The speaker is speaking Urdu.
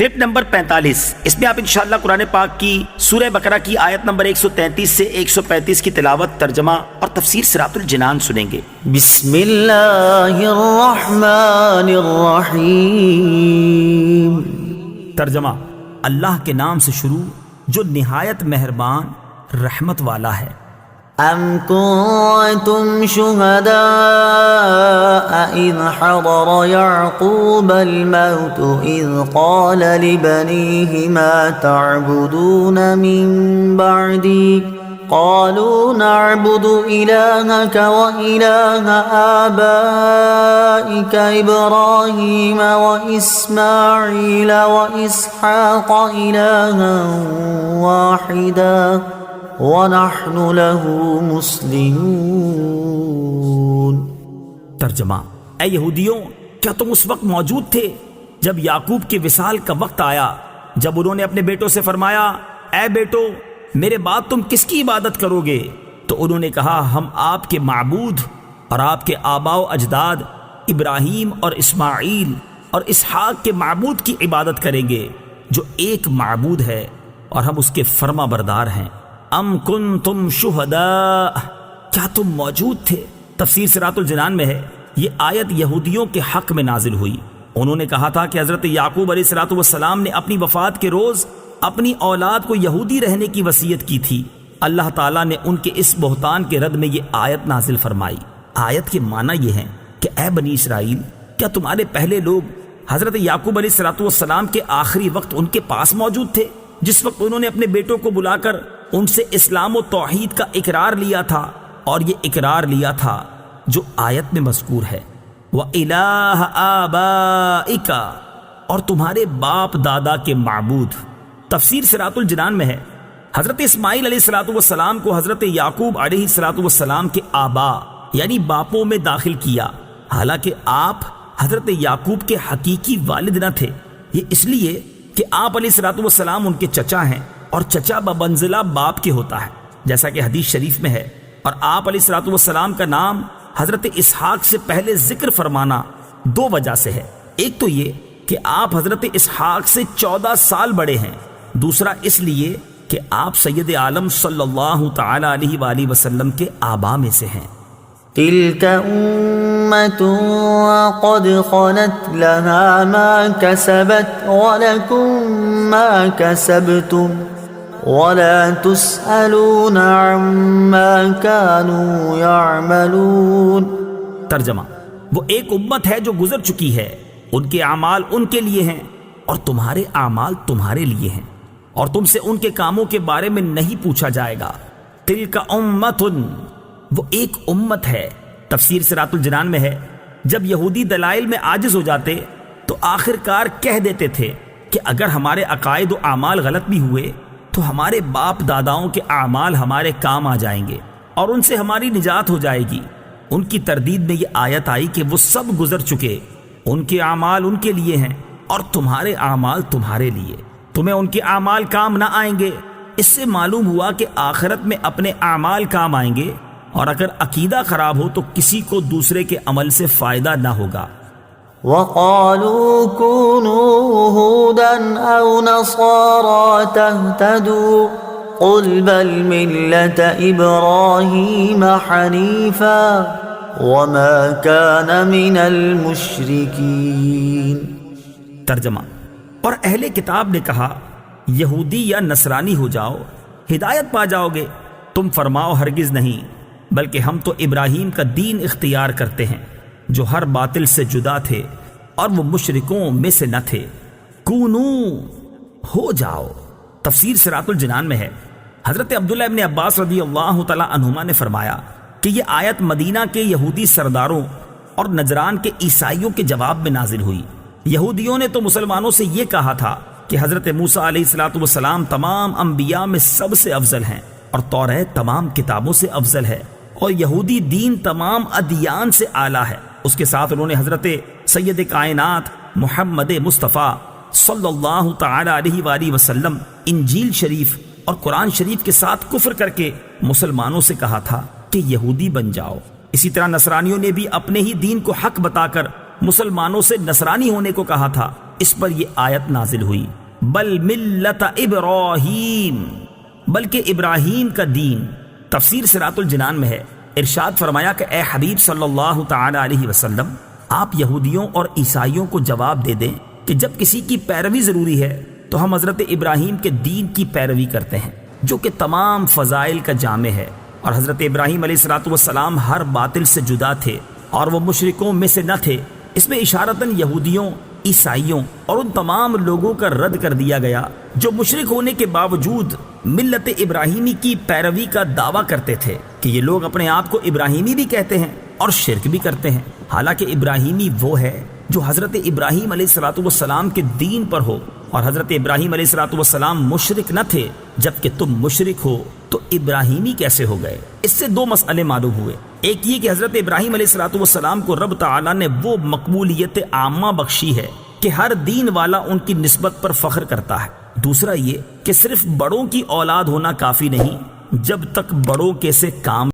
کلپ نمبر 45، اس میں آپ انشاءاللہ قرآن پاک کی سورہ بقرہ کی آیت نمبر 133 سے 135 کی تلاوت، ترجمہ اور تفسیر صراط الجنان سنیں گے۔ بسم اللہ الرحمن الرحیم۔ ترجمہ: اللہ کے نام سے شروع جو نہایت مہربان رحمت والا ہے۔ ام کنتم شہداء اذ حضر یعقوب الموت اذ قال لبنیہ ما تعبدون من بعدی قالوا نعبد إلهك وإله آبائك إبراهيم وإسماعيل وإسحاق إلها واحدا وَنَحْنُ لَهُ مُسْلِمُونَ۔ ترجمہ: اے یہودیوں، کیا تم اس وقت موجود تھے جب یعقوب کے وصال کا وقت آیا، جب انہوں نے اپنے بیٹوں سے فرمایا، اے بیٹو، میرے بعد تم کس کی عبادت کرو گے؟ تو انہوں نے کہا، ہم آپ کے معبود اور آپ کے آباء و اجداد ابراہیم اور اسماعیل اور اسحاق کے معبود کی عبادت کریں گے جو ایک معبود ہے اور ہم اس کے فرما بردار ہیں۔ ام کنتم شہداء، کیا تم موجود تھے؟ تفسیر صراط الجنان میں ہے، یہ آیت یہودیوں کے حق میں نازل ہوئی۔ انہوں نے کہا تھا کہ حضرت یعقوب علیہ السلام نے اپنی وفات کے روز اپنی اولاد کو یہودی رہنے کی وصیت کی تھی۔ اللہ تعالیٰ نے ان کے اس بہتان کے رد میں یہ آیت نازل فرمائی۔ آیت کے معنی یہ ہیں کہ اے بنی اسرائیل، کیا تمہارے پہلے لوگ حضرت یعقوب علیہ السلام کے آخری وقت ان کے پاس موجود تھے، جس وقت انہوں نے اپنے بیٹوں کو بلا کر ان سے اسلام و توحید کا اقرار لیا تھا، اور یہ اقرار لیا تھا جو آیت میں مذکور ہے، وَإِلَٰهَ آبَائِكَ، اور تمہارے باپ دادا کے معبود۔ تفسیر صراط الجنان میں ہے، حضرت اسماعیل علیہ السلام کو حضرت یعقوب علیہ السلام کے آبا یعنی باپوں میں داخل کیا، حالانکہ آپ حضرت یعقوب کے حقیقی والد نہ تھے۔ یہ اس لیے کہ آپ علیہ السلام ان کے چچا ہیں، اور چچا بمنزلہ باپ کے ہوتا ہے، جیسا کہ حدیث شریف میں ہے۔ اور آپ علیہ السلام کا نام حضرت اسحاق سے پہلے ذکر فرمانا دو وجہ سے ہے۔ ایک تو یہ کہ آپ حضرت اسحاق سے 14 سال بڑے ہیں، دوسرا اس لیے کہ آپ سید عالم صلی اللہ تعالی علیہ وآلہ وسلم کے آبا میں سے ہیں۔ تلك أمة قد خلت لها ما كسبت ولكم ما كسبتم ولا تسألون عما كانوا يعملون۔ ترجمہ: وہ ایک امت ہے جو گزر چکی ہے، ان کے اعمال ان کے لیے ہیں اور تمہارے اعمال تمہارے لیے ہیں، اور تم سے ان کے کاموں کے بارے میں نہیں پوچھا جائے گا۔ تلک امت، وہ ایک امت ہے۔ تفسیر صراط الجنان میں ہے، جب یہودی دلائل میں عاجز ہو جاتے تو آخر کار کہہ دیتے تھے کہ اگر ہمارے عقائد و اعمال غلط بھی ہوئے تو ہمارے باپ داداؤں کے اعمال ہمارے کام آ جائیں گے اور ان سے ہماری نجات ہو جائے گی۔ ان کی تردید میں یہ آیت آئی کہ وہ سب گزر چکے، ان کے اعمال ان کے لیے ہیں اور تمہارے اعمال تمہارے لیے، تمہیں ان کے اعمال کام نہ آئیں گے۔ اس سے معلوم ہوا کہ آخرت میں اپنے اعمال کام آئیں گے، اور اگر عقیدہ خراب ہو تو کسی کو دوسرے کے عمل سے فائدہ نہ ہوگا۔ وَقَالُوا كُونُوا هُودًا أَوْ نَصَارَىٰ تَهْتَدُوا قُلْ بَلْ مِلَّةَ إِبْرَاهِيمَ حَنِيفًا وَمَا كَانَ مِنَ الْمُشْرِكِينَ۔ ترجمہ: اور اہل کتاب نے کہا، یہودی یا نصرانی ہو جاؤ، ہدایت پا جاؤ گے۔ تم فرماؤ، ہرگز نہیں، بلکہ ہم تو ابراہیم کا دین اختیار کرتے ہیں جو ہر باطل سے جدا تھے اور وہ مشرکوں میں سے نہ تھے۔ کونو، ہو جاؤ۔ تفسیر صراط الجنان میں ہے، حضرت عبداللہ ابن عباس رضی اللہ تعالی عنہما نے فرمایا کہ یہ آیت مدینہ کے یہودی سرداروں اور نجران کے عیسائیوں کے جواب میں نازل ہوئی۔ یہودیوں نے تو مسلمانوں سے یہ کہا تھا کہ حضرت موسیٰ علیہ السلام تمام انبیاء میں سب سے افضل ہیں، اور توریت تمام کتابوں سے افضل ہے، اور یہودی دین تمام ادیان سے اعلیٰ ہے۔ اس کے ساتھ انہوں نے حضرت سید کائنات محمد مصطفیٰ صلی اللہ تعالی علیہ وآلہ وسلم، انجیل شریف اور قرآن شریف کے ساتھ کفر کر کے مسلمانوں سے کہا تھا کہ یہودی بن جاؤ۔ اسی طرح نصرانیوں نے بھی اپنے ہی دین کو حق بتا کر مسلمانوں سے نصرانی ہونے کو کہا تھا، اس پر یہ آیت نازل ہوئی، بل ملت ابراہیم، بلکہ ابراہیم کا دین۔ تفسیر صراط الجنان میں ہے، ارشاد فرمایا کہ اے حبیب صلی اللہ تعالی علیہ وسلم، آپ یہودیوں اور عیسائیوں کو جواب دے دیں کہ جب کسی کی پیروی ضروری ہے تو ہم حضرت ابراہیم کے دین کی پیروی کرتے ہیں جو کہ تمام فضائل کا جامع ہے، اور حضرت ابراہیم علیہ السلام ہر باطل سے جدا تھے اور وہ مشرکوں میں سے نہ تھے۔ اس میں اشارتاً یہودیوں، عیسائیوں اور ان تمام لوگوں کا رد کر دیا گیا جو مشرک ہونے کے باوجود ملت ابراہیمی کی پیروی کا دعویٰ کرتے تھے کہ یہ لوگ اپنے آپ کو ابراہیمی بھی کہتے ہیں اور شرک بھی کرتے ہیں، حالانکہ ابراہیمی وہ ہے جو حضرت ابراہیم علیہ السلام کے دین پر ہو، اور حضرت ابراہیم علیہ السلام مشرک نہ تھے، جبکہ تم مشرک ہو تو ابراہیمی کیسے ہو گئے؟ اس سے دو مسئلے معلوم ہوئے، ایک یہ کہ حضرت ابراہیم علیہ السلام کو رب تعالیٰ نے وہ مقبولیت عامہ بخشی ہے کہ ہر دین والا ان کی نسبت پر فخر کرتا ہے، دوسرا یہ کہ صرف بڑوں کی اولاد ہونا کافی نہیں جب تک بڑوں کے سے کام